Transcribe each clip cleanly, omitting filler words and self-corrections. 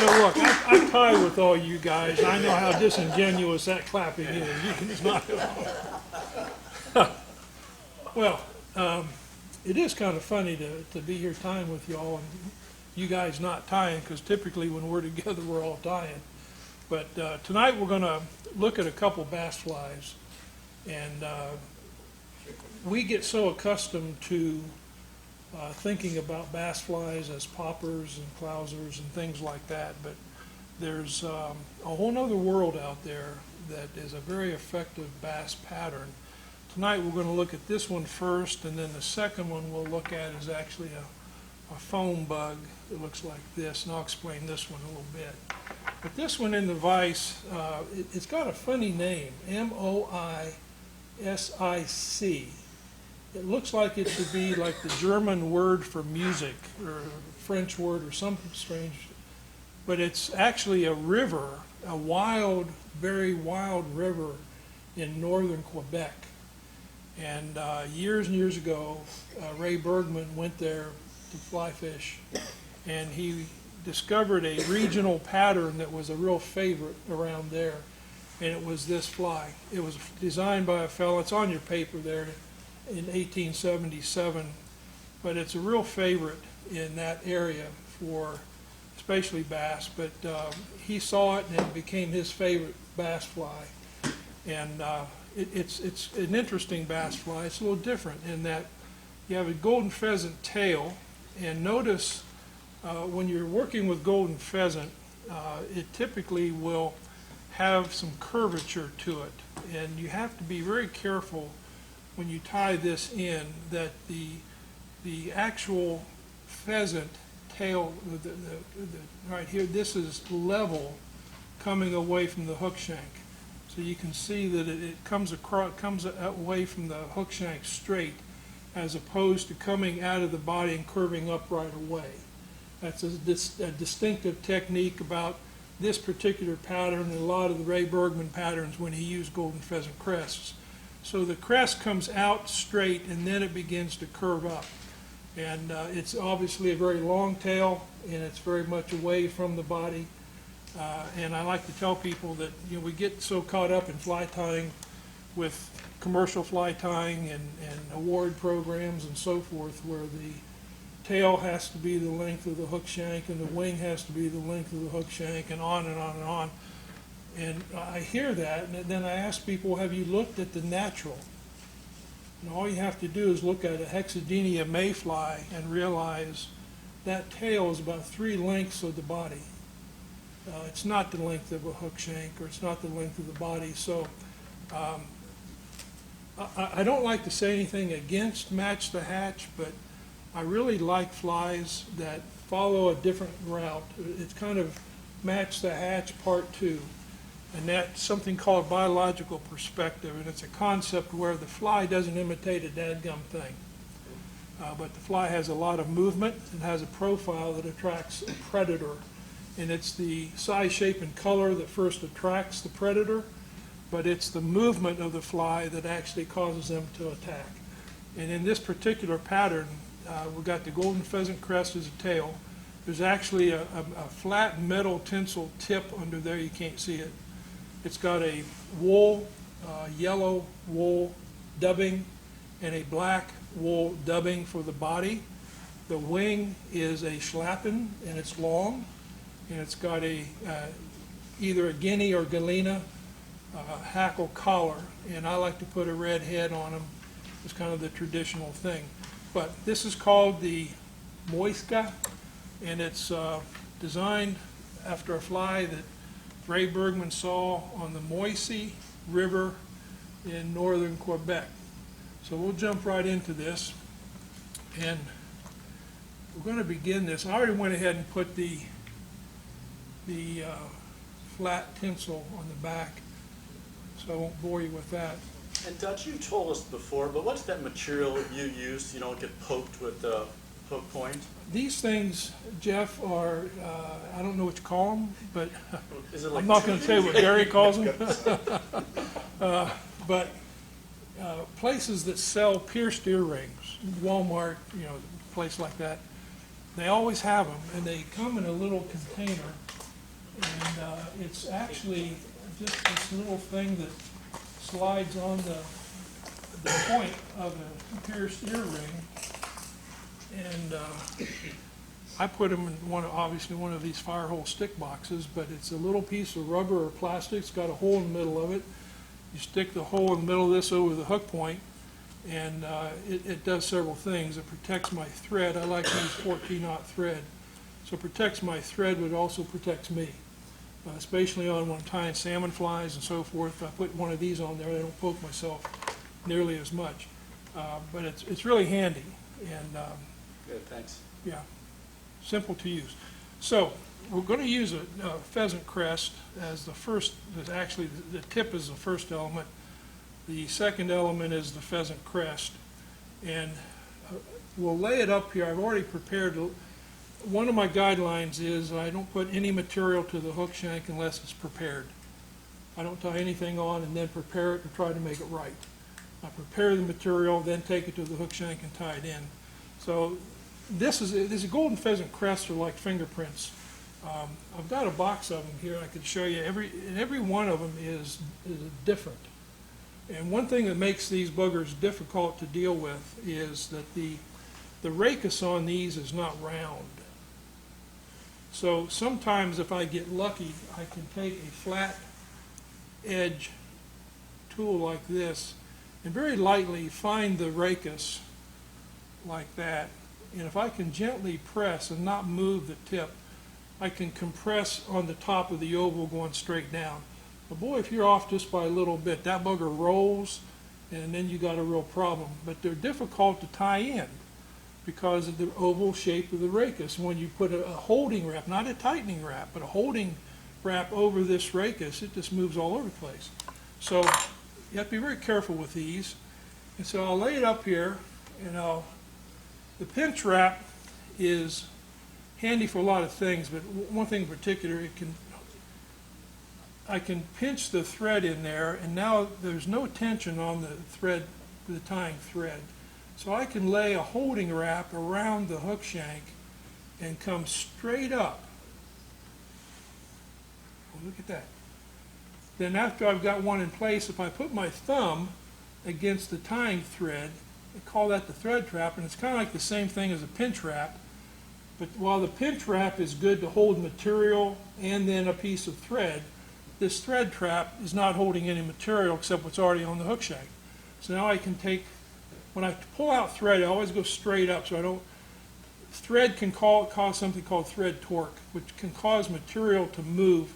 know, look, I tie with all you guys. I know how disingenuous that clapping is. You can just knock it off. Well, it is kind of funny to be here tying with y'all and you guys not tying, because typically when we're together, we're all tying. But tonight we're going to look at a couple bass flies. And we get so accustomed to thinking about bass flies as poppers and clousers and things like that, but there's a whole other world out there that is a very effective bass pattern. Tonight we're going to look at this one first, and then the second one we'll look at is actually a foam bug that looks like this, and I'll explain this one a little bit. But this one in the vise, it's got a funny name, Moisic. It looks like it should be like the German word for music, or a French word, or something strange. But it's actually a river, a wild, very wild river in northern Quebec. And years and years ago, Ray Bergman went there to fly fish, and he discovered a regional pattern that was a real favorite around there, and it was this fly. It was designed by a fellow, it's on your paper there, in 1877, but it's a real favorite in that area for especially bass, but he saw it and it became his favorite bass fly. And it's an interesting bass fly. It's a little different in that you have a golden pheasant tail, and notice when you're working with golden pheasant, it typically will have some curvature to it, and you have to be very careful when you tie this in that the actual pheasant tail, right here, this is level coming away from the hook shank. So you can see that it comes away from the hook shank straight, as opposed to coming out of the body and curving up right away. That's a distinctive technique about this particular pattern and a lot of the Ray Bergman patterns when he used golden pheasant crests. So the crest comes out straight and then it begins to curve up. And it's obviously a very long tail, and it's very much away from the body. And I like to tell people that we get so caught up in fly tying with commercial fly tying and award programs and so forth, where the tail has to be the length of the hook shank and the wing has to be the length of the hook shank, and on and on and on. And I hear that, and then I ask people, have you looked at the natural? And all you have to do is look at a Hexadenia mayfly and realize that tail is about 3 lengths of the body. It's not the length of a hook shank, or it's not the length of the body. So I don't like to say anything against match the hatch, but I really like flies that follow a different route. It's kind of match the hatch part 2. And that's something called biological perspective, and it's a concept where the fly doesn't imitate a dadgum thing. But the fly has a lot of movement and has a profile that attracts a predator. And it's the size, shape, and color that first attracts the predator, but it's the movement of the fly that actually causes them to attack. And in this particular pattern, we've got the golden pheasant crest as a tail. There's actually a flat metal tinsel tip under there. You can't see it. It's got a wool, yellow wool dubbing and a black wool dubbing for the body. The wing is a schlappen, and it's long, and it's got either a guinea or galena hackle collar, and I like to put a red head on them. It's kind of the traditional thing. But this is called the Moisic, and it's designed after a fly that Ray Bergman saw on the Moisy River in northern Quebec. So we'll jump right into this, and we're going to begin this. I already went ahead and put the flat tinsel on the back, so I won't bore you with that. And Dutch, you told us before, but what's that material you use so you don't get poked with the hook point? These things, Jeff, are, I don't know what you call them, but Is it like I'm not going to say what Gary calls them. But places that sell pierced earrings, Walmart, a place like that, they always have them, and they come in a little container, And it's actually just this little thing that slides on the point of a pierced ear ring. And I put them in obviously one of these fire hole stick boxes, but it's a little piece of rubber or plastic. It's got a hole in the middle of it. You stick the hole in the middle of this over the hook point, and it does several things. It protects my thread. I like to use 14-aught thread. So it protects my thread, but it also protects me, especially on when I'm tying salmon flies and so forth. If I put one of these on there, I don't poke myself nearly as much. But it's really handy, and Good, thanks. yeah, simple to use. So we're going to use a pheasant crest as the first. Actually, the tip is the first element. The second element is the pheasant crest, and we'll lay it up here. I've already prepared. One of my guidelines is I don't put any material to the hook shank unless it's prepared. I don't tie anything on and then prepare it and try to make it right. I prepare the material, then take it to the hook shank and tie it in. So this is a golden pheasant crests are like fingerprints. I've got a box of them here. I could show you every one of them is different. And one thing that makes these buggers difficult to deal with is that the rachis on these is not round. So sometimes if I get lucky, I can take a flat edge tool like this and very lightly find the rachis like that. And if I can gently press and not move the tip, I can compress on the top of the oval going straight down. But boy, if you're off just by a little bit, that bugger rolls, and then you got a real problem. But they're difficult to tie in because of the oval shape of the rachis. When you put a holding wrap, not a tightening wrap, but a holding wrap over this rachis, it just moves all over the place. So you have to be very careful with these. And so I'll lay it up here, and the pinch wrap is handy for a lot of things, but one thing in particular, I can pinch the thread in there, and now there's no tension on the thread, the tying thread. So I can lay a holding wrap around the hook shank and come straight up. Oh, look at that. Then after I've got one in place, if I put my thumb against the tying thread, I call that the thread trap, and it's kind of like the same thing as a pinch wrap. But while the pinch wrap is good to hold material and then a piece of thread, this thread trap is not holding any material except what's already on the hook shank. So now I can take, when I pull out thread, I always go straight up so I don't, thread can cause something called thread torque, which can cause material to move,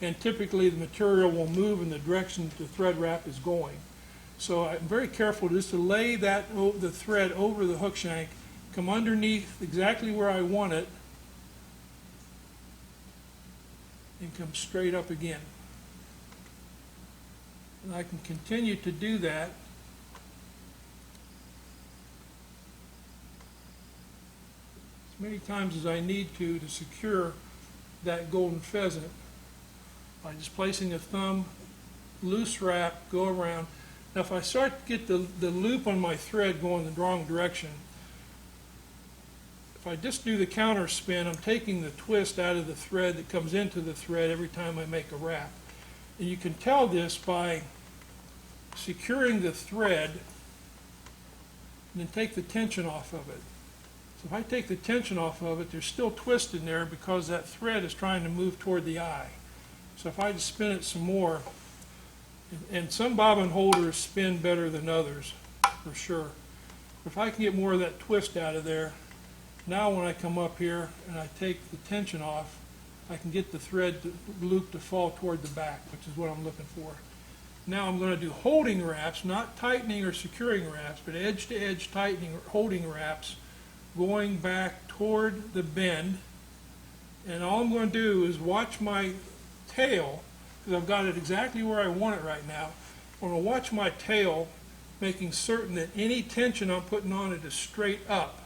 and typically the material will move in the direction the thread wrap is going. So I'm very careful just to lay the thread over the hook shank, come underneath exactly where I want it, and come straight up again. And I can continue to do that as many times as I need to secure that golden pheasant by just placing a thumb, loose wrap, go around. Now if I start to get the loop on my thread going the wrong direction, if I just do the counter spin, I'm taking the twist out of the thread that comes into the thread every time I make a wrap. And you can tell this by securing the thread and then take the tension off of it. So if I take the tension off of it, there's still twist in there because that thread is trying to move toward the eye. So if I just spin it some more, and some bobbin holders spin better than others, for sure. If I can get more of that twist out of there, now when I come up here and I take the tension off, I can get the thread loop to fall toward the back, which is what I'm looking for. Now I'm going to do holding wraps, not tightening or securing wraps, but edge-to-edge tightening or holding wraps going back toward the bend. And all I'm going to do is watch my tail, because I've got it exactly where I want it right now. I'm going to watch my tail, making certain that any tension I'm putting on it is straight up.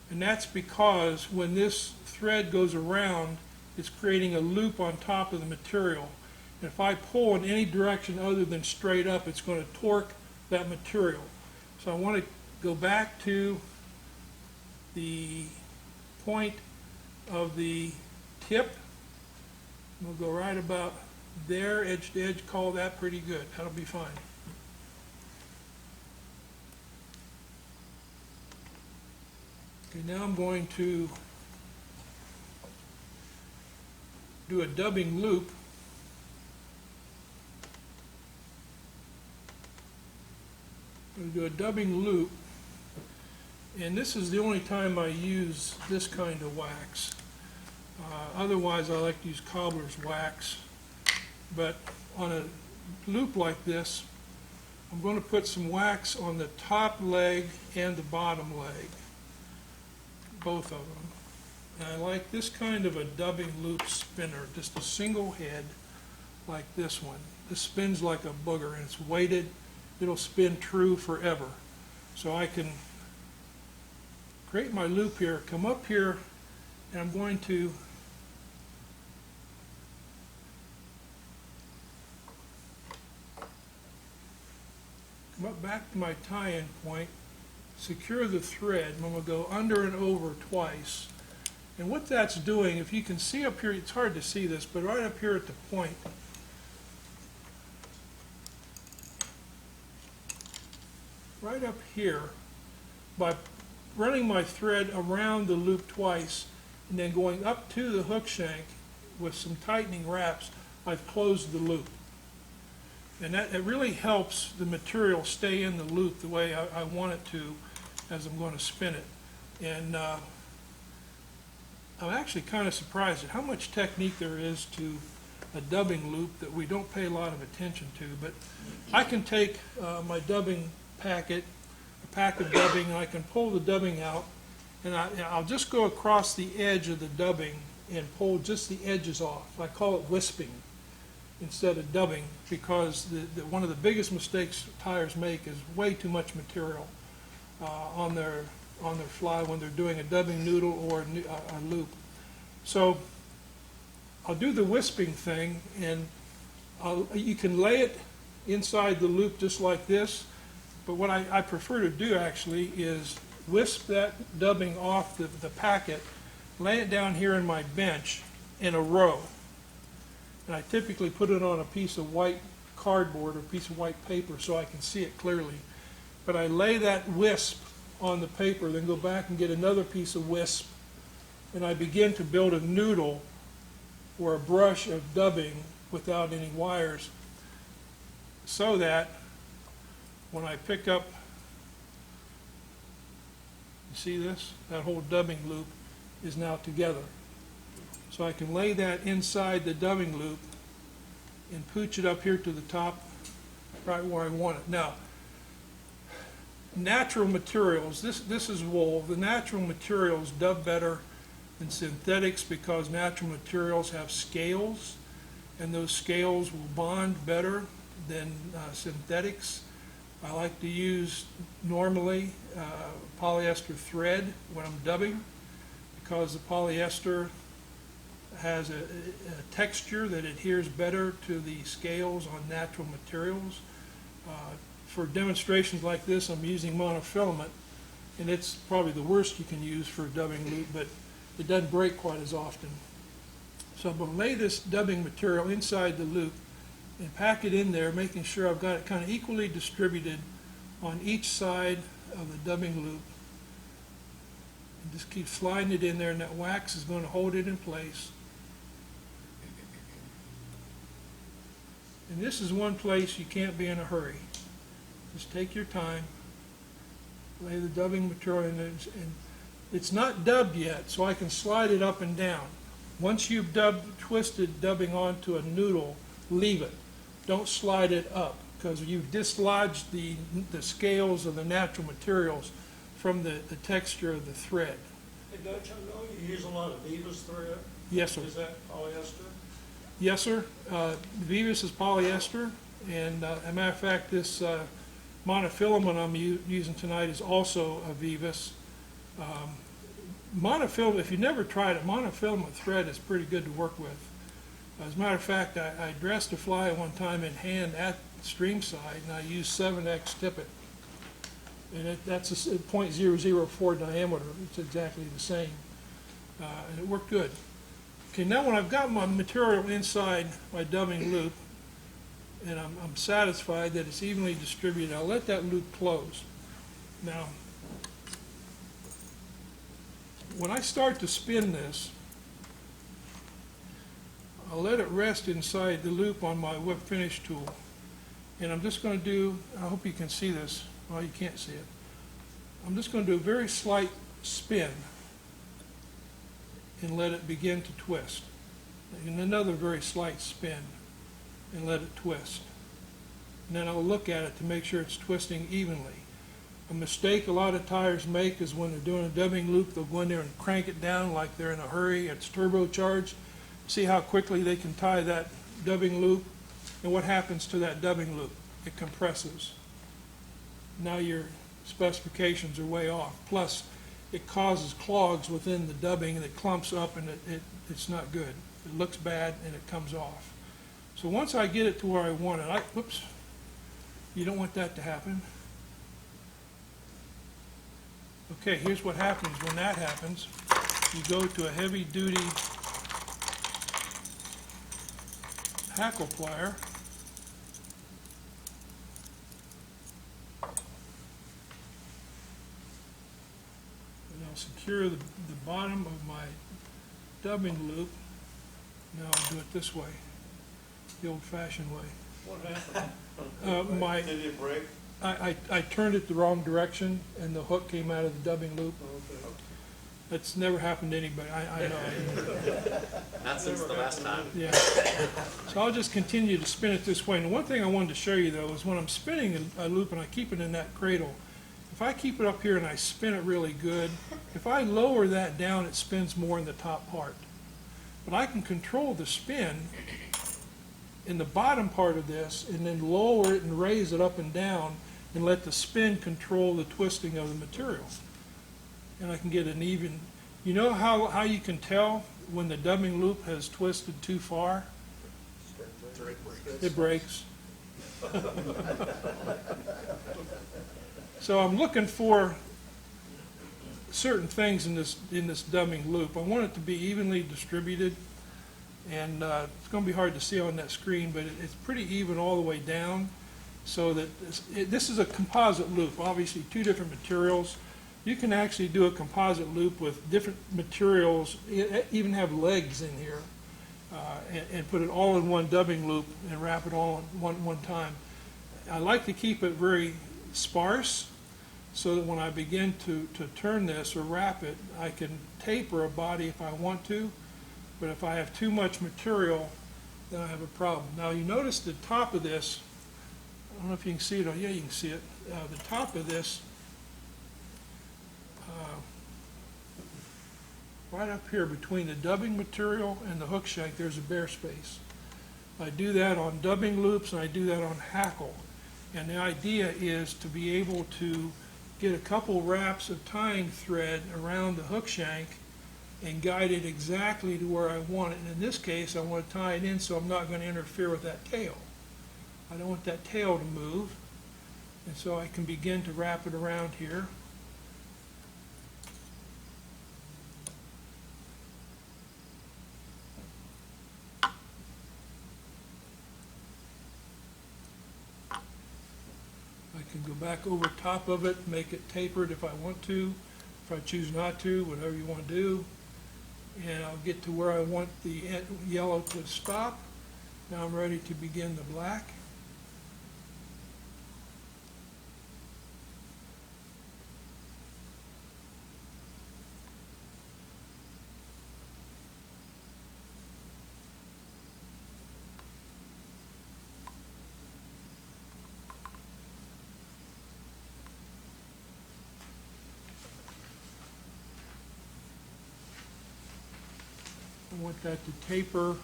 And that's because when this thread goes around, it's creating a loop on top of the material. And if I pull in any direction other than straight up, it's going to torque that material. So I want to go back to the point of the tip We'll go right about there, edge to edge, call that pretty good. That'll be fine. Okay, now I'm going to do a dubbing loop. I'm going to do a dubbing loop, and this is the only time I use this kind of wax. Otherwise, I like to use cobbler's wax, but on a loop like this, I'm going to put some wax on the top leg and the bottom leg, both of them. And I like this kind of a dubbing loop spinner, just a single head like this one. This spins like a booger, and it's weighted. It'll spin true forever. So I can create my loop here, come up here, and I'm going to come up back to my tie-in point, secure the thread, and I'm going to go under and over twice. And what that's doing, if you can see up here, it's hard to see this, but right up here at the point, right up here, by running my thread around the loop twice and then going up to the hook shank with some tightening wraps, I've closed the loop. And that it really helps the material stay in the loop the way I want it to as I'm going to spin it. And I'm actually kind of surprised at how much technique there is to a dubbing loop that we don't pay a lot of attention to. But I can take my dubbing packet, a pack of dubbing, and I can pull the dubbing out, and I'll just go across the edge of the dubbing and pull just the edges off. I call it wisping instead of dubbing, because one of the biggest mistakes tires make is way too much material on their fly when they're doing a dubbing noodle or a loop. So I'll do the wisping thing, and you can lay it inside the loop just like this, but what I prefer to do actually is wisp that dubbing off the packet, lay it down here in my bench in a row. And I typically put it on a piece of white cardboard or a piece of white paper so I can see it clearly. But I lay that wisp on the paper, then go back and get another piece of wisp, and I begin to build a noodle or a brush of dubbing without any wires, so that when I pick up, you see this? That whole dubbing loop is now together. So I can lay that inside the dubbing loop and pooch it up here to the top, right where I want it. Now, natural materials, this is wool. The natural materials dub better than synthetics because natural materials have scales, and those scales will bond better than synthetics. I like to use normally polyester thread when I'm dubbing, because the polyester has a texture that adheres better to the scales on natural materials. For demonstrations like this, I'm using monofilament, and it's probably the worst you can use for a dubbing loop, but it doesn't break quite as often. So I'm going to lay this dubbing material inside the loop and pack it in there, making sure I've got it kind of equally distributed on each side of the dubbing loop. And just keep sliding it in there, and that wax is going to hold it in place. And this is one place you can't be in a hurry. Just take your time, lay the dubbing material in there, and it's not dubbed yet, so I can slide it up and down. Once you've twisted dubbing onto a noodle, leave it. Don't slide it up, because you've dislodged the scales of the natural materials from the texture of the thread. Hey, Dutch, I know you use a lot of Vivas thread. Yes, sir. Is that polyester? Yes, sir. Vivas is polyester, and as a matter of fact, this monofilament I'm using tonight is also a Vivas. Monofilament, if you've never tried it, monofilament thread is pretty good to work with. As a matter of fact, I dressed a fly one time in hand at streamside, and I used 7X tippet. And that's a .004 diameter. It's exactly the same. And it worked good. Okay, now when I've got my material inside my dubbing loop, and I'm satisfied that it's evenly distributed, I'll let that loop close. Now, when I start to spin this, I'll let it rest inside the loop on my whip finish tool. And I'm just going to do, I hope you can see this. Well, you can't see it. I'm just going to do a very slight spin and let it begin to twist. And another very slight spin and let it twist. And then I'll look at it to make sure it's twisting evenly. A mistake a lot of tires make is when they're doing a dubbing loop, they'll go in there and crank it down like they're in a hurry, it's turbocharged. See how quickly they can tie that dubbing loop? And what happens to that dubbing loop? It compresses. Now your specifications are way off. Plus, it causes clogs within the dubbing and it clumps up and it's not good. It looks bad and it comes off. So once I get it to where I want it, whoops, you don't want that to happen. Okay, here's what happens when that happens. You go to a heavy duty hackle plier. And I'll secure the bottom of my dubbing loop. Now I'll do it this way, the old-fashioned way. What happened? Did it break? I turned it the wrong direction and the hook came out of the dubbing loop. Okay. That's never happened to anybody, I know. Not since the last time. Yeah. So I'll just continue to spin it this way. And one thing I wanted to show you though is when I'm spinning a loop and I keep it in that cradle, if I keep it up here and I spin it really good, if I lower that down, it spins more in the top part. But I can control the spin in the bottom part of this and then lower it and raise it up and down and let the spin control the twisting of the material. And I can get an even, you know how you can tell when the dubbing loop has twisted too far? It breaks. So I'm looking for certain things in this dubbing loop. I want it to be evenly distributed, and it's going to be hard to see on that screen, but it's pretty even all the way down, so that this is a composite loop, obviously two different materials. You can actually do a composite loop with different materials, even have legs in here, and put it all in one dubbing loop and wrap it all in one time. I like to keep it very sparse so that when I begin to turn this or wrap it, I can taper a body if I want to, but if I have too much material, then I have a problem. Now you notice the top of this, I don't know if you can see it, yeah, you can see it. The top of this, right up here between the dubbing material and the hook shank, there's a bare space. I do that on dubbing loops and I do that on hackle. And the idea is to be able to get a couple wraps of tying thread around the hook shank and guide it exactly to where I want it. And in this case, I want to tie it in so I'm not going to interfere with that tail. I don't want that tail to move. And so I can begin to wrap it around here. I can go back over top of it, make it tapered if I want to, if I choose not to, whatever you want to do. And I'll get to where I want the yellow to stop. Now I'm ready to begin the black. I want that to taper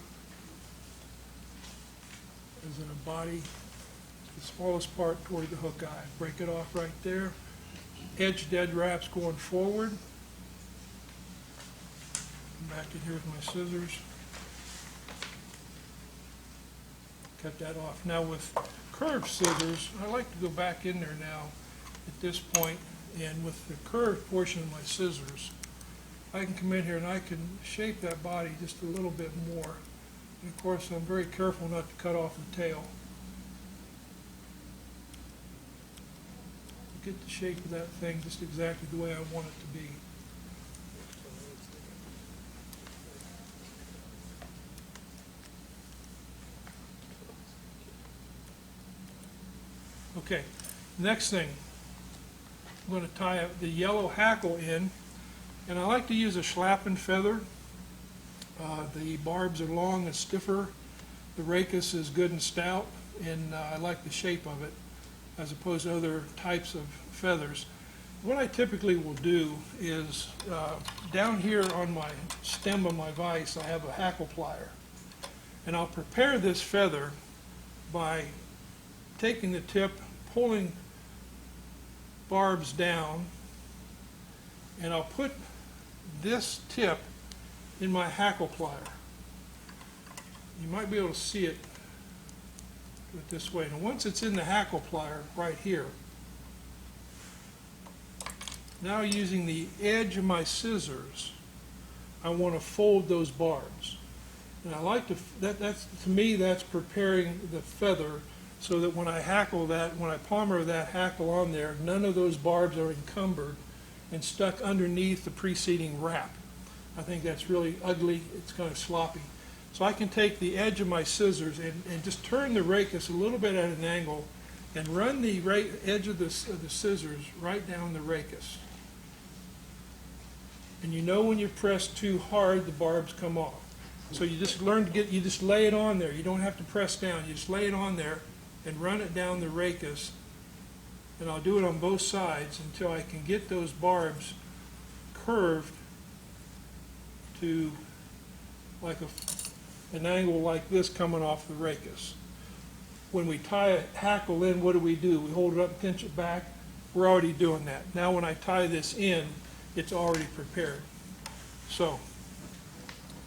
as in a body, the smallest part toward the hook eye. Break it off right there. Edge dead wraps going forward. Come back in here with my scissors. Cut that off. Now with curved scissors, I like to go back in there now at this point, and with the curved portion of my scissors, I can come in here and I can shape that body just a little bit more. And of course, I'm very careful not to cut off the tail. Get the shape of that thing just exactly the way I want it to be. Okay, next thing, I'm going to tie the yellow hackle in, and I like to use a schlappen feather. The barbs are long and stiffer. The rachis is good and stout, and I like the shape of it as opposed to other types of feathers. What I typically will do is down here on my stem of my vise, I have a hackle plier, and I'll prepare this feather by taking the tip, pulling barbs down, and I'll put this tip in my hackle plier. You might be able to see it this way. And once it's in the hackle plier right here, now using the edge of my scissors, I want to fold those barbs. And I like to, to me, that's preparing the feather so that when I hackle that, when I palmer that hackle on there, none of those barbs are encumbered and stuck underneath the preceding wrap. I think that's really ugly. It's kind of sloppy. So I can take the edge of my scissors and just turn the rachis a little bit at an angle and run the edge of the scissors right down the rachis. And you know when you press too hard, the barbs come off. So you just learn to you just lay it on there. You don't have to press down. You just lay it on there and run it down the rachis. And I'll do it on both sides until I can get those barbs curved to like an angle like this coming off the rachis. When we tie a hackle in, what do? We hold it up and pinch it back. We're already doing that. Now when I tie this in, it's already prepared. So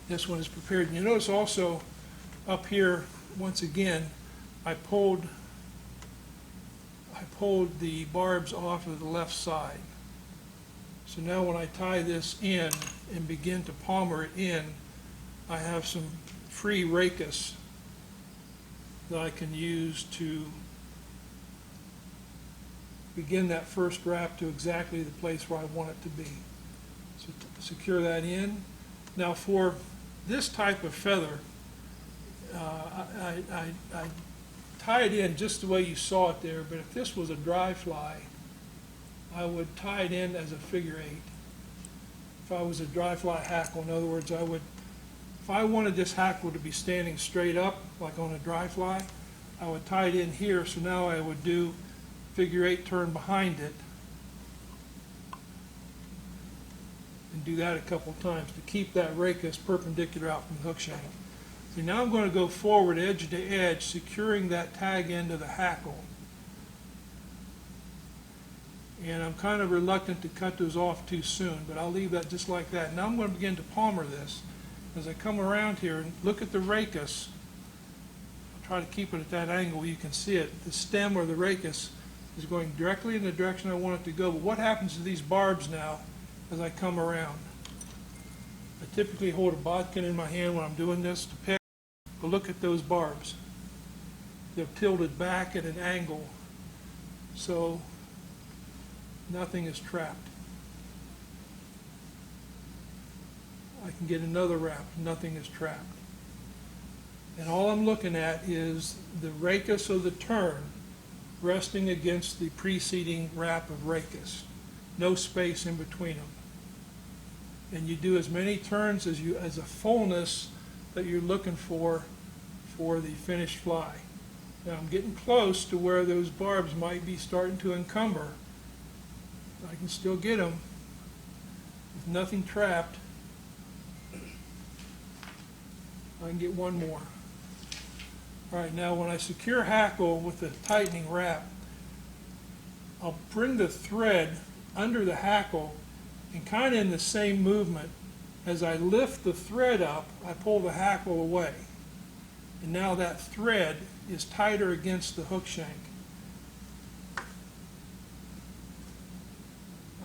this one is prepared. And you notice also up here, once again, I pulled the barbs off of the left side. So now when I tie this in and begin to palmer it in, I have some free rachis that I can use to begin that first wrap to exactly the place where I want it to be. So to secure that in. Now for this type of feather, I tie it in just the way you saw it there, but if this was a dry fly, I would tie it in as a figure eight. If I was a dry fly hackle, in other words, if I wanted this hackle to be standing straight up, like on a dry fly, I would tie it in here, so now I would do figure eight turn behind it, and do that a couple of times to keep that rachis perpendicular out from the hook shank. So now I'm going to go forward edge to edge, securing that tag end of the hackle. And I'm kind of reluctant to cut those off too soon, but I'll leave that just like that. Now I'm going to begin to palmer this. As I come around here and look at the rachis, I'll try to keep it at that angle. You can see it. The stem or the rachis is going directly in the direction I want it to go. But what happens to these barbs now as I come around? I typically hold a bodkin in my hand when I'm doing this to pick. But look at those barbs. They're tilted back at an angle, so nothing is trapped. I can get another wrap, nothing is trapped. And all I'm looking at is the rachis of the turn resting against the preceding wrap of rachis. No space in between them. And you do as many turns as a fullness that you're looking for the finished fly. Now I'm getting close to where those barbs might be starting to encumber. I can still get them with nothing trapped. I can get one more. All right, now when I secure hackle with the tightening wrap, I'll bring the thread under the hackle and kind of in the same movement. As I lift the thread up, I pull the hackle away. And now that thread is tighter against the hook shank.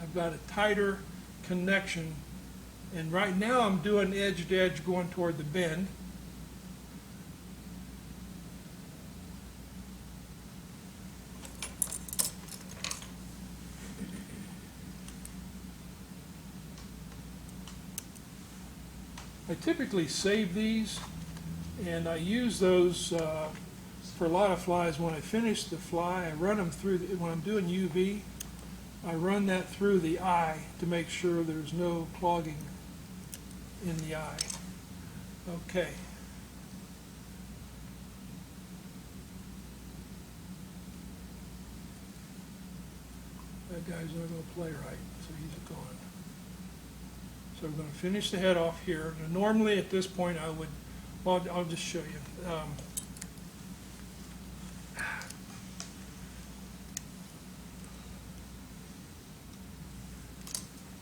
I've got a tighter connection And right now I'm doing edge to edge going toward the bend. I typically save these, and I use those for a lot of flies. When I finish the fly, I run them through, when I'm doing UV, I run that through the eye to make sure there's no clogging in the eye. Okay. That guy's not going to play right, so he's gone. So we're going to finish the head off here. Now, normally at this point I would, well, I'll just show you.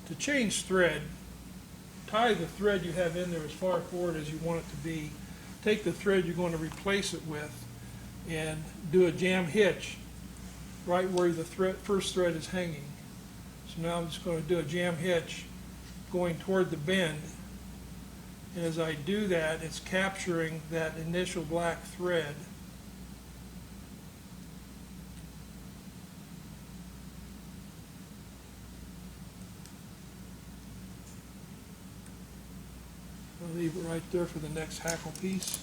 To change thread, tie the thread you have in there as far forward as you want it to be. Take the thread you're going to replace it with and do a jam hitch right where the first thread is hanging. So now I'm just going to do a jam hitch going toward the bend. And as I do that, it's capturing that initial black thread. I'll leave it right there for the next hackle piece.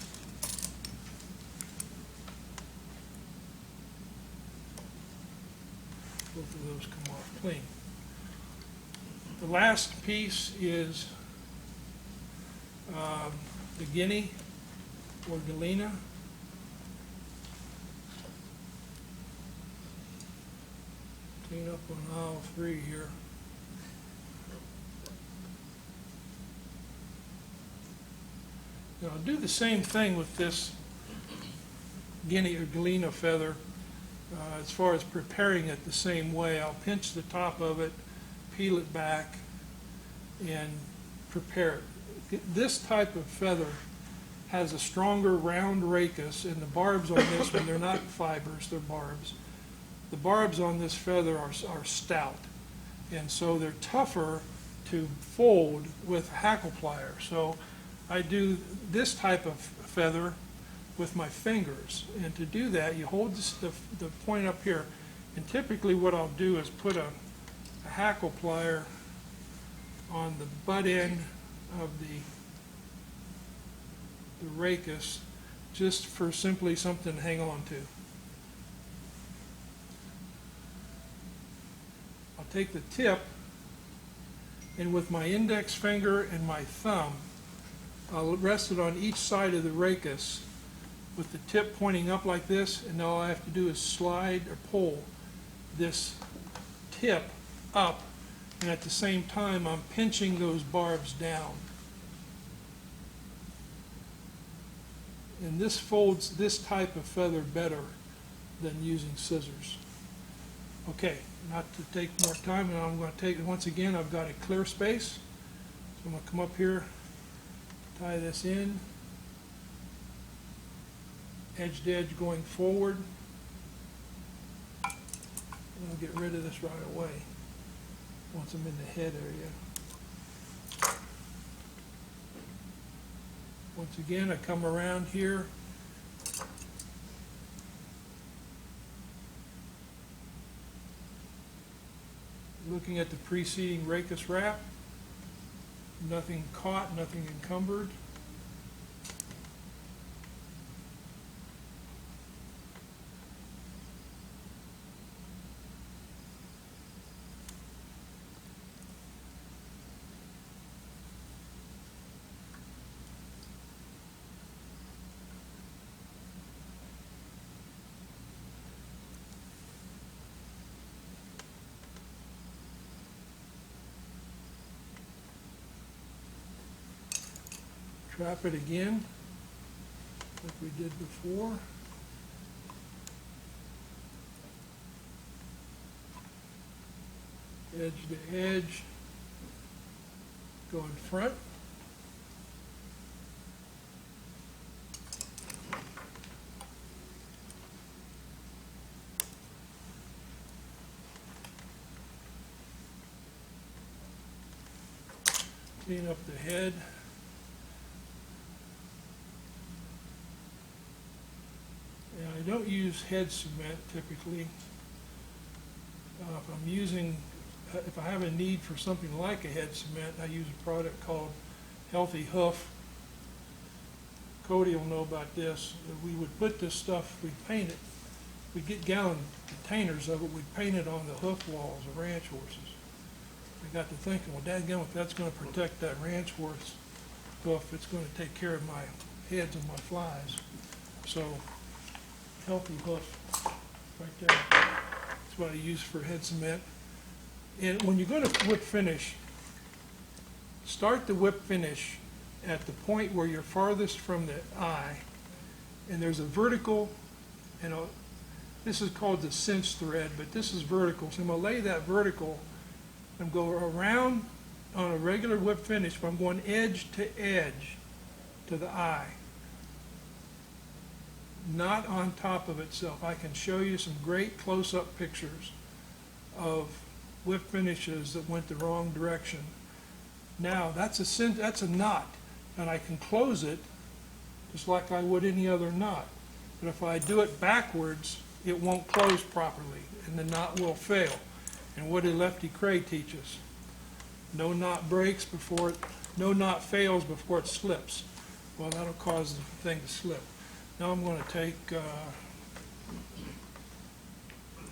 Both of those come off clean. The last piece is the guinea or galena. Clean up on aisle 3 here. Now I'll do the same thing with this guinea or galena feather as far as preparing it the same way. I'll pinch the top of it, peel it back, and prepare it. This type of feather has a stronger round rachis, and the barbs on this one, they're not fibers, they're barbs. The barbs on this feather are stout, and so they're tougher to fold with a hackle plier. So I do this type of feather with my fingers, and to do that you hold the point up here, and typically what I'll do is put a hackle plier on the butt end of the rachis, just for simply something to hang on to. I'll take the tip, and with my index finger and my thumb I'll rest it on each side of the rachis with the tip pointing up like this, and all I have to do is slide or pull this tip up, and at the same time I'm pinching those barbs down. And this folds this type of feather better than using scissors. Okay, not to take more time, and I'm going to take, once again, I've got a clear space. So I'm going to come up here, tie this in, edge to edge going forward. And I'll get rid of this right away once I'm in the head area. Once again, I come around here, looking at the preceding rachis wrap. Nothing caught, nothing encumbered. Trap it again, like we did before. Edge to edge, go in front. clean up the head. And I don't use head cement typically. If I have a need for something like a head cement, I use a product called Healthy Hoof. Cody will know about this. We would put this stuff, we'd paint it, we'd get gallon containers of it, we'd paint it on the hoof walls of ranch horses. I got to thinking, well, dadgummit, if that's going to protect that ranch horse hoof, it's going to take care of my heads and my flies. So, Healthy Hoof, right there. That's what I use for head cement. And when you're going to whip finish, start the whip finish at the point where you're farthest from the eye, and there's a vertical, this is called the cinch thread, but this is vertical. So I'm going to lay that vertical and go around on a regular whip finish, but I'm going edge to the eye, not on top of itself. I can show you some great close-up pictures of whip finishes that went the wrong direction. Now, that's a knot, and I can close it just like I would any other knot. But if I do it backwards, it won't close properly, and the knot will fail. And what did Lefty Cray teach us? No knot breaks before it, no knot fails before it slips. Well, that'll cause the thing to slip. Now I'm going to take, Are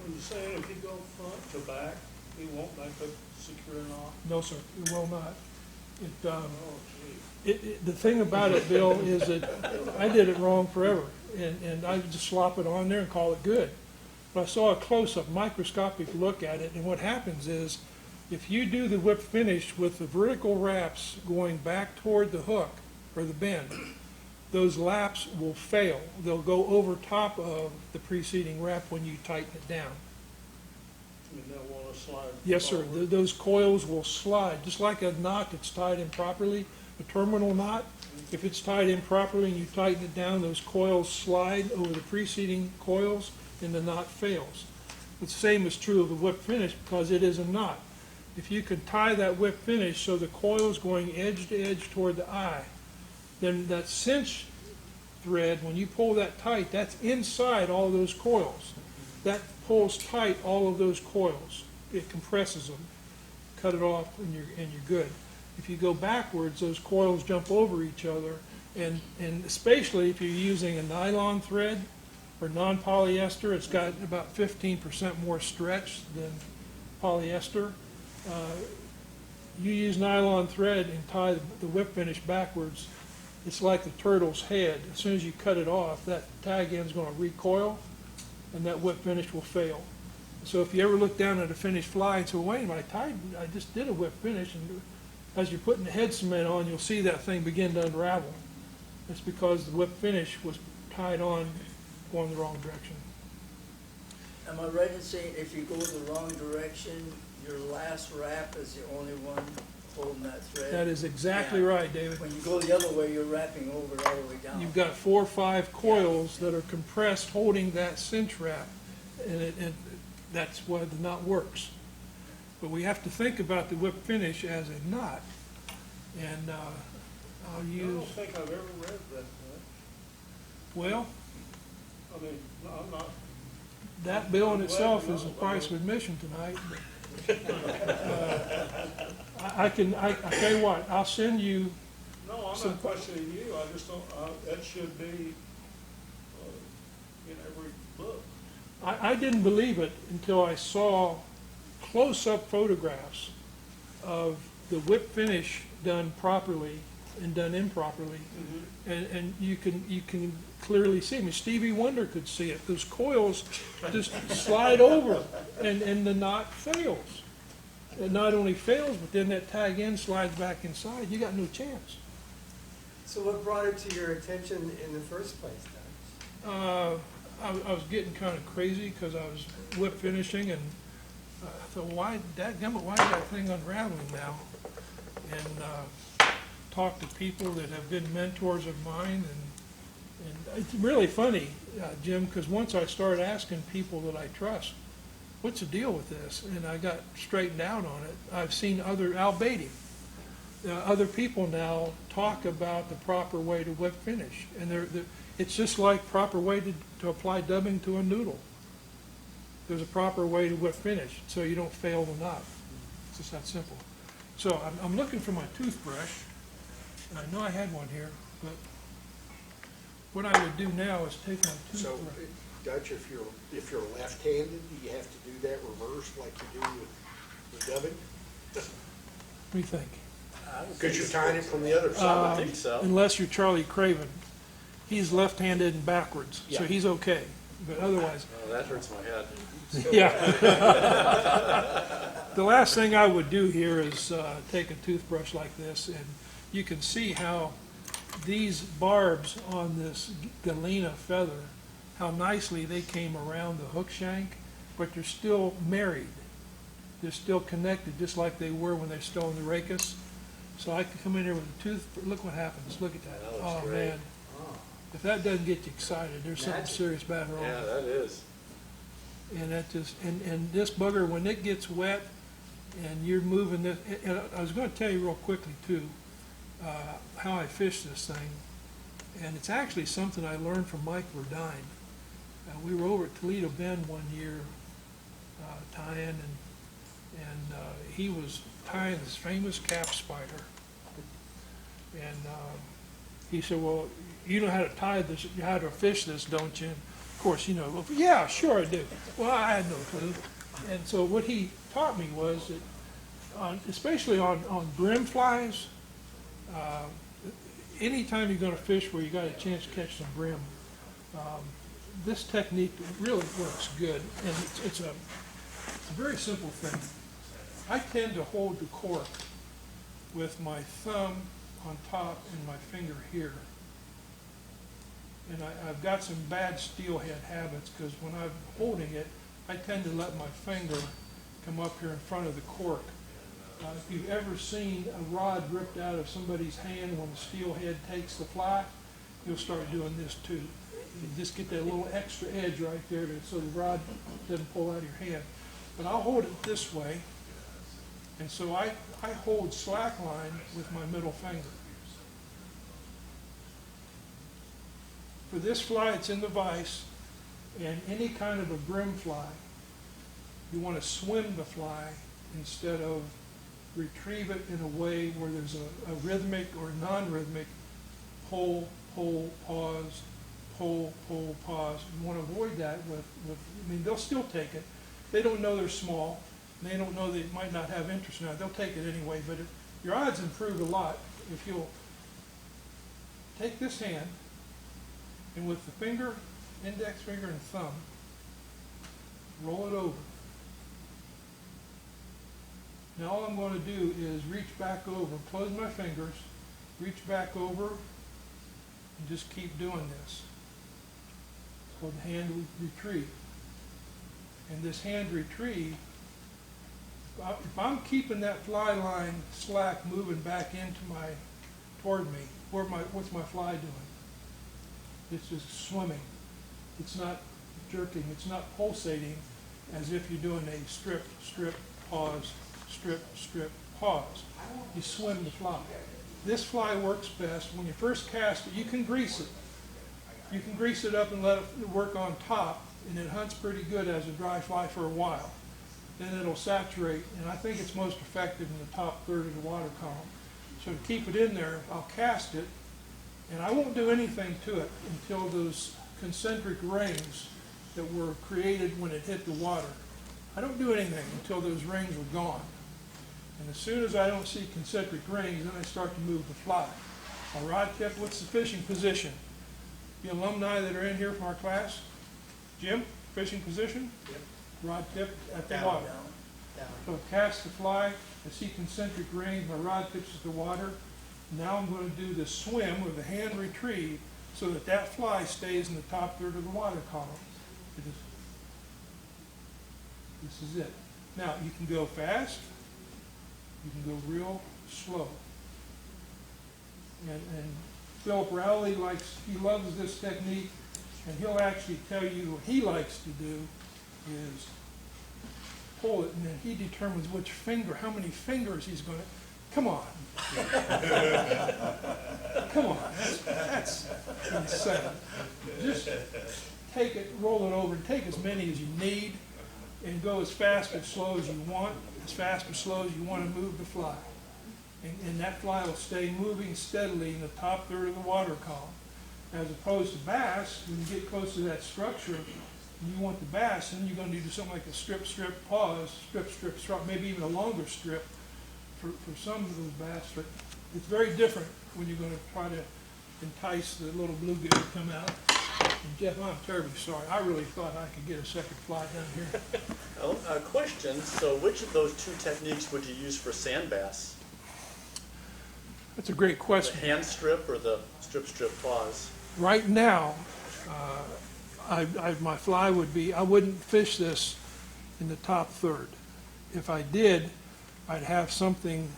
you saying if you go front to back, he won't make a secure knot? no sir, it will not. Oh, gee. The thing about it, Bill, is that I did it wrong forever, and I would just slop it on there and call it good. But I saw a close-up, microscopic look at it, and what happens is, if you do the whip finish with the vertical wraps going back toward the hook, or the bend, those laps will fail. They'll go over top of the preceding wrap when you tighten it down. You don't want to slide. Yes, sir. forward. Those coils will slide, just like a knot that's tied improperly, a terminal knot. If it's tied improperly and you tighten it down, those coils slide over the preceding coils and the knot fails. The same is true of the whip finish because it is a knot. If you can tie that whip finish so the coil's going edge to edge toward the eye, then that cinch thread, when you pull that tight, that's inside all those coils. That pulls tight all of those coils. It compresses them. Cut it off and you're good. If you go backwards, those coils jump over each other, and especially if you're using a nylon thread or non-polyester, it's got about 15% more stretch than polyester. You use nylon thread and tie the whip finish backwards, it's like the turtle's head. As soon as you cut it off, that tag end's going to recoil, and that whip finish will fail. So if you ever look down at a finished fly and say, well, wait a minute, I just did a whip finish, and as you're putting the head cement on, you'll see that thing begin to unravel. It's because the whip finish was tied on going the wrong direction. Am I right in saying if you go the wrong direction, your last wrap is the only one holding that thread? That is exactly Yeah. right, David. When you go the other way, you're wrapping over all the way down. You've got 4 or 5 coils that are compressed holding that cinch wrap, and that's why the knot works. But we have to think about the whip finish as a knot, and I'll I use, don't think I've ever read that much. well, I mean, no, I'm not. that bill in itself is the price of admission tonight. I tell you what, I'll send you, No, I'm Some- not questioning you. I just don't, that should be in every book. I didn't believe it until I saw close-up photographs of the whip finish done properly and done improperly. And you can clearly see. I mean, Stevie Wonder could see it. Those coils just slide over, and the knot fails. It not only fails, but then that tag end slides back inside. You got no chance. So what brought it to your attention in the first place then? I was getting kind of crazy because I was whip finishing, and I thought, why is that thing unraveling now? And talked to people that have been mentors of mine, and it's really funny, Jim, because once I started asking people that I trust, what's the deal with this? And I got straightened out on it. I've seen other, Al Beatty. other people now talk about the proper way to whip finish. And it's just like proper way to apply dubbing to a noodle. There's a proper way to whip finish, so you don't fail the knot. It's just that simple. So I'm looking for my toothbrush, and I know I had one here, but what I would do now is take my So, toothbrush. Dutch, if you're left-handed, do you have to do that reverse like you do with dubbing? What do you think? Because you're tying it from the other I side. would think so. Unless you're Charlie Craven. He's left-handed and backwards, so Yeah. he's okay. But otherwise, Oh, that hurts my head. yeah. The last thing I would do here is take a toothbrush like this, and you can see how these barbs on this galena feather, how nicely they came around the hook shank, but they're still married. They're still connected, just like they were when they're still in the rachis. So I can come in here with a tooth, look what happens, look at that. That looks Oh, great. man. If that doesn't get you excited, there's something Magic. serious bad wrong. Yeah, that is. And that just, and this bugger, when it gets wet and you're moving this, and I was gonna tell you real quickly too, how I fish this thing. And it's actually something I learned from Mike Verdine. We were over at Toledo Bend one year, tying, and he was tying this famous cap spider. And he said, well, you know how to tie this, how to fish this, don't you? And of course, you know, well, yeah, sure I do. Well, I had no clue. And so what he taught me was that, especially on brim flies, anytime you're going to fish where you got a chance to catch some brim, this technique really works good. And it's a very simple thing. I tend to hold the cork with my thumb on top and my finger here. And I've got some bad steelhead habits because when I'm holding it, I tend to let my finger come up here in front of the cork. If you've ever seen a rod ripped out of somebody's hand when the steelhead takes the fly, you'll start doing this too. You just get that little extra edge right there so the rod doesn't pull out of your hand. But I'll hold it this way, and so I hold slack line with my middle finger. For this fly, it's in the vise, and any kind of a brim fly, you want to swim the fly instead of retrieve it in a way where there's a rhythmic or non-rhythmic pull, pull, pause, pull, pull, pause. You want to avoid that with, I mean, they'll still take it. They don't know they're small. They don't know they might not have interest in it. They'll take it anyway, but your odds improve a lot if you'll take this hand and with the finger, index finger and thumb, roll it over. Now all I'm going to do is reach back over, close my fingers, reach back over, and just keep doing this. It's called hand retrieve. And this hand retrieve, if I'm keeping that fly line slack moving back toward me, what's my fly doing? It's just swimming. It's not jerking. It's not pulsating as if you're doing a strip, strip, pause, strip, strip, pause. You swim the fly. This fly works best when you first cast it. You can grease it. You can grease it up and let it work on top, and it hunts pretty good as a dry fly for a while. Then it'll saturate, and I think it's most effective in the top third of the water column. So to keep it in there, I'll cast it, and I won't do anything to it until those concentric rings that were created when it hit the water. I don't do anything until those rings are gone. And as soon as I don't see concentric rings, then I start to move the fly. My rod tip, what's the fishing position? The alumni that are in here from our class, Jim, fishing position? Yep. Rod tip at the Down, water. down. So I cast the fly, I see concentric rings, my rod tips at the water. Now I'm going to do the swim with the hand retrieve so that that fly stays in the top third of the water column. This is it. Now you can go fast, you can go real slow. And Philip Rowley he loves this technique, and he'll actually tell you what he likes to do is pull it, and then he determines which finger, how many fingers he's going to. Come on. Come on, that's insane. Just take it, roll it over, and take as many as you need, and go as fast or slow as you want, as fast or slow as you want to move the fly. And that fly will stay moving steadily in the top third of the water column. As opposed to bass, when you get close to that structure, and you want the bass, then you're going to do something like a strip, strip, pause, strip, strip, strip, maybe even a longer strip for some of those bass. But it's very different when you're going to try to entice the little bluegill to come out. And Jeff, I'm terribly sorry. I really thought I could get a second fly down here. Well, a question, so which of those two techniques would you use for sand bass? That's a great The question. hand strip or the strip, strip, pause? Right now, my fly would be, I wouldn't fish this in the top third. If I did, I'd have something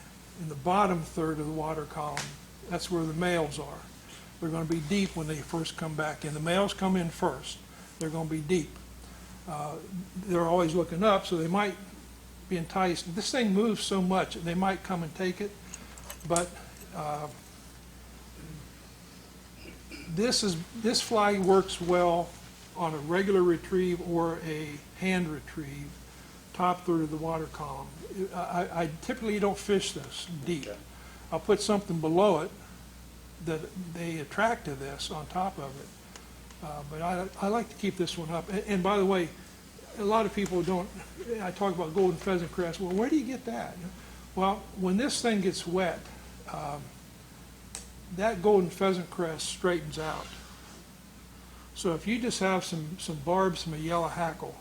in the bottom third of the water column. That's where the males are. They're going to be deep when they first come back in. The males come in first. They're going to be deep. They're always looking up, so they might be enticed. This thing moves so much, they might come and take it, but this fly works well on a regular retrieve or a hand retrieve, top third of the water column. I typically don't fish this deep. Okay. I'll put something below it that they attract to this on top of it. But I like to keep this one up. And by the way, a lot of people don't, I talk about golden pheasant crest. Well, where do you get that? Well, when this thing gets wet, that golden pheasant crest straightens out. So if you just have some barbs from a yellow hackle,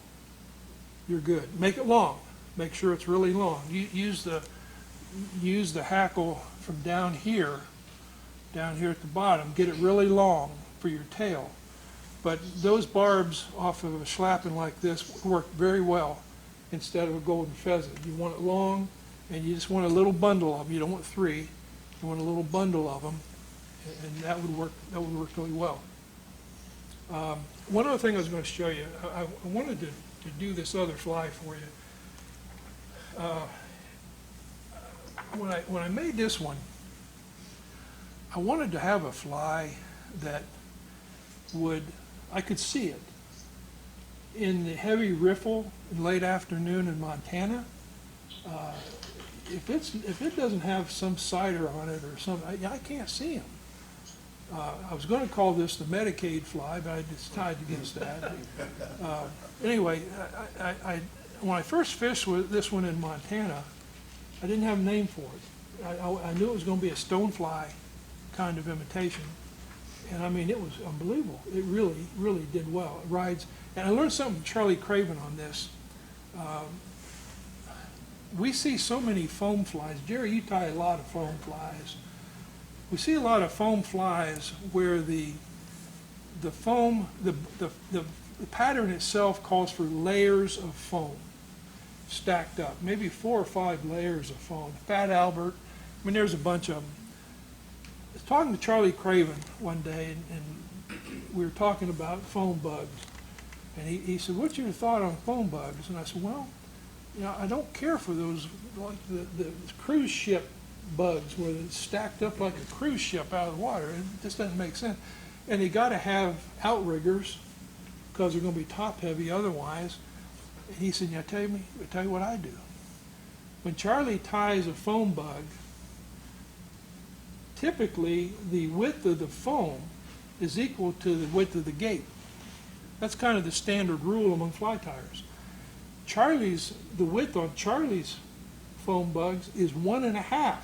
you're good. Make it long. Make sure it's really long. Use the hackle from down here at the bottom. Get it really long for your tail. But those barbs off of a schlappen like this work very well instead of a golden pheasant. You want it long, and you just want a little bundle of them. You don't want three. You want a little bundle of them, and that would work really well. One other thing I was going to show you, I wanted to do this other fly for you. When I made this one, I wanted to have a fly that I could see it in the heavy riffle in late afternoon in Montana. If it doesn't have some cider on it or something, I can't see them. I was going to call this the Medicaid fly, but I decided against that. Anyway, when I first fished with this one in Montana, I didn't have a name for it. I knew it was going to be a stonefly kind of imitation, and I mean, it was unbelievable. It really, really did well. It rides, and I learned something from Charlie Craven on this. We see so many foam flies. Jerry, you tie a lot of foam flies. We see a lot of foam flies where the foam, the pattern itself calls for layers of foam stacked up, maybe 4 or 5 layers of foam. Fat Albert, I mean, there's a bunch of them. I was talking to Charlie Craven one day, and we were talking about foam bugs. And he said, "What's your thought on foam bugs?" And I said, "Well, you know, I don't care for those, like the cruise ship bugs where it's stacked up like a cruise ship out of the water. It just doesn't make sense. And they got to have outriggers because they're going to be top heavy otherwise." And he said, "I tell you what I do. When Charlie ties a foam bug, typically the width of the foam is equal to the width of the gate. That's kind of the standard rule among fly tiers. The width on Charlie's foam bugs is 1.5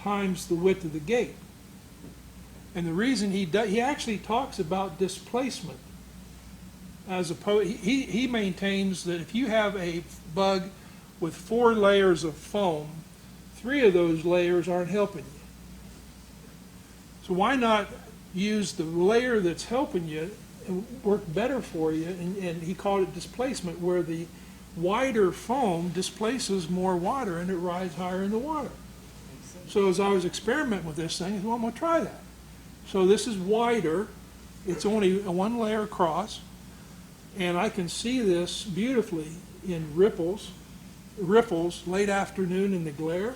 times the width of the gate. And the reason he actually talks about displacement as opposed, he maintains that if you have a bug with 4 layers of foam, 3 of those layers aren't helping you. So why not use the layer that's helping you and work better for you? And he called it displacement, where the wider foam displaces more water and it rides higher in the water. So as I was experimenting with this thing, I said, well, I'm going to try that. So this is wider. It's only a 1 layer across. And I can see this beautifully in riffles, late afternoon in the glare.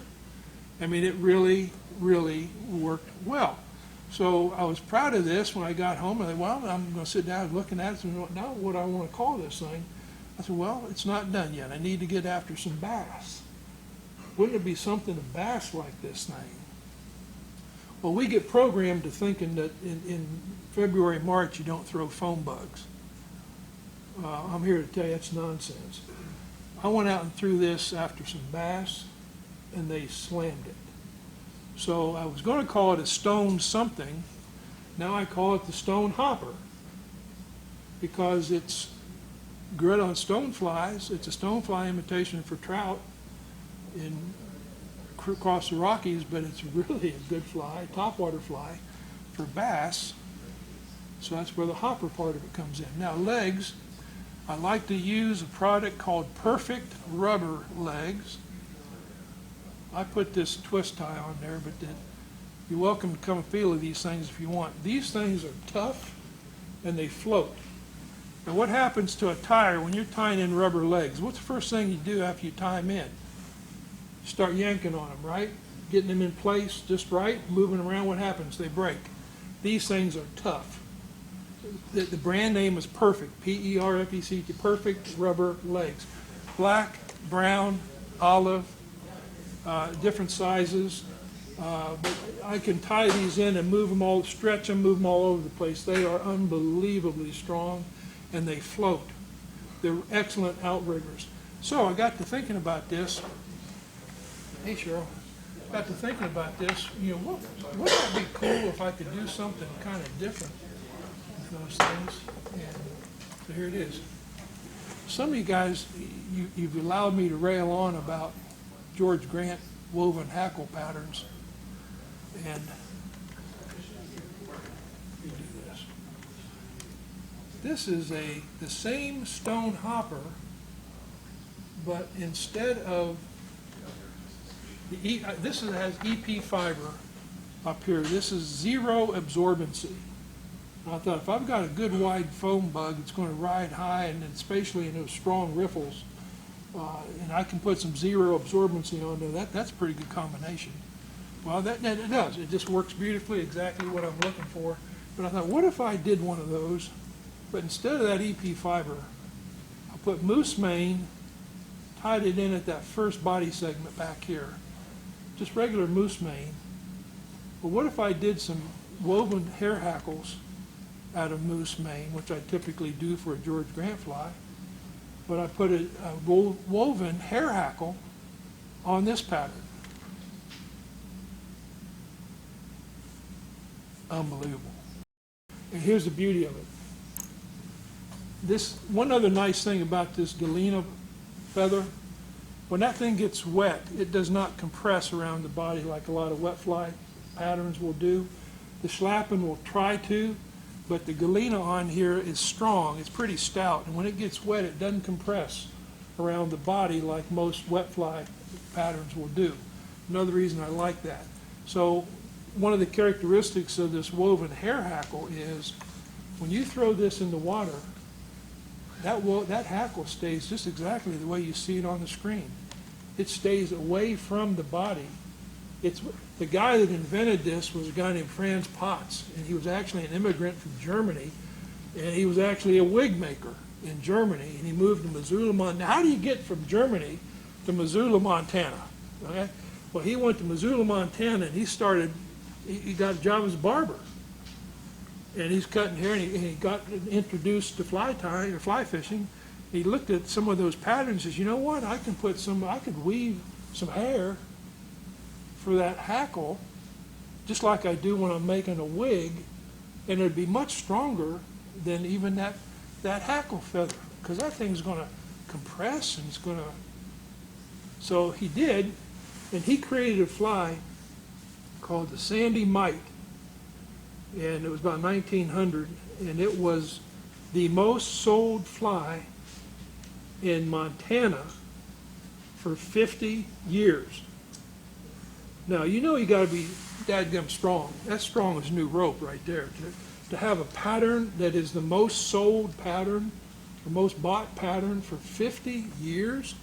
I mean, it really, really worked well. So I was proud of this when I got home. I thought, well, I'm going to sit down and looking at it and now what do I want to call this thing? I said, well, it's not done yet. I need to get after some bass. Wouldn't it be something to bass like this thing? Well, we get programmed to thinking that in February, March, you don't throw foam bugs. I'm here to tell you that's nonsense. I went out and threw this after some bass, and they slammed it. So I was going to call it a stone something. Now I call it the stone hopper because it's good on stone flies. It's a stone fly imitation for trout across the Rockies, but it's really a good fly, topwater fly for bass. So that's where the hopper part of it comes in. Now legs, I like to use a product called Perfect Rubber Legs. I put this twist tie on there, but then you're welcome to come and feel of these things if you want. These things are tough and they float. Now what happens to a tire when you're tying in rubber legs? What's the first thing you do after you tie them in? Start yanking on them, right? Getting them in place just right, moving them around. What happens? They break. These things are tough. The brand name is Perfect, P-E-R-F-E-C-T, Perfect Rubber Legs. Black, brown, olive, different sizes. But I can tie these in and move them all, stretch them, move them all over the place. They are unbelievably strong and they float. They're excellent outriggers. So I got to thinking about this. Hey Cheryl, got to thinking about this. You know, wouldn't it be cool if I could do something kind of different with those things? And so here it is. Some of you guys, you've allowed me to rail on about George Grant woven hackle patterns, and you do this. This is the same stone hopper, but instead of this has EP fiber up here. This is zero absorbency. And I thought if I've got a good wide foam bug, it's going to ride high, and especially in those strong riffles, and I can put some zero absorbency on there. That's a pretty good combination. Well, it does. It just works beautifully, exactly what I'm looking for. But I thought, what if I did one of those, but instead of that EP fiber, I put moose mane, tied it in at that first body segment back here. Just regular moose mane. But what if I did some woven hair hackles out of moose mane, which I typically do for a George Grant fly, but I put a woven hair hackle on this pattern. Unbelievable. And here's the beauty of it. This one other nice thing about this Galena feather, when that thing gets wet, it does not compress around the body like a lot of wet fly patterns will do. The Schlappen will try to, but the Galena on here is strong. It's pretty stout, and when it gets wet, it doesn't compress around the body like most wet fly patterns will do. Another reason I like that. So one of the characteristics of this woven hair hackle is when you throw this in the water, that hackle stays just exactly the way you see it on the screen. It stays away from the body. The guy that invented this was a guy named Franz Potts, and he was actually an immigrant from Germany, and he was actually a wig maker in Germany, and he moved to Missoula, Montana. Now, how do you get from Germany to Missoula, Montana? Okay? Well, he went to Missoula, Montana, and he got a job as a barber. And he's cutting hair, and he got introduced to fly tying or fly fishing. He looked at some of those patterns and says, you know what, I could weave some hair for that hackle, just like I do when I'm making a wig, and it'd be much stronger than even that hackle feather, because that thing's going to compress, and it's going to. So he did, and he created a fly called the Sandy Mite, and it was about 1900, and it was the most sold fly in Montana for 50 years. Now, you know you got to be dadgum strong. That's strong as new rope right there. To have a pattern that is the most sold pattern, the most bought pattern for 50 years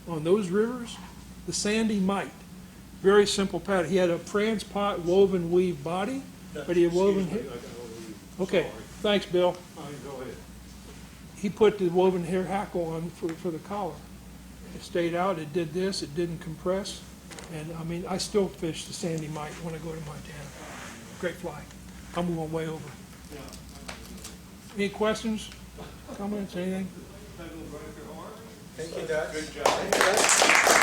on those rivers, the Sandy Mite. Very simple pattern. He had a Franz pot woven weave body, but he had woven. Excuse me, I can overrule you. Okay, Sorry. thanks, Bill. Go ahead. He put the woven hair hackle on for the collar. It stayed out, it did this, it didn't compress. And I mean, I still fish the Sandy Mite when I go to Montana. Great fly. I'm going way over. Any questions, comments, anything? Thank you, Dutch. Good job.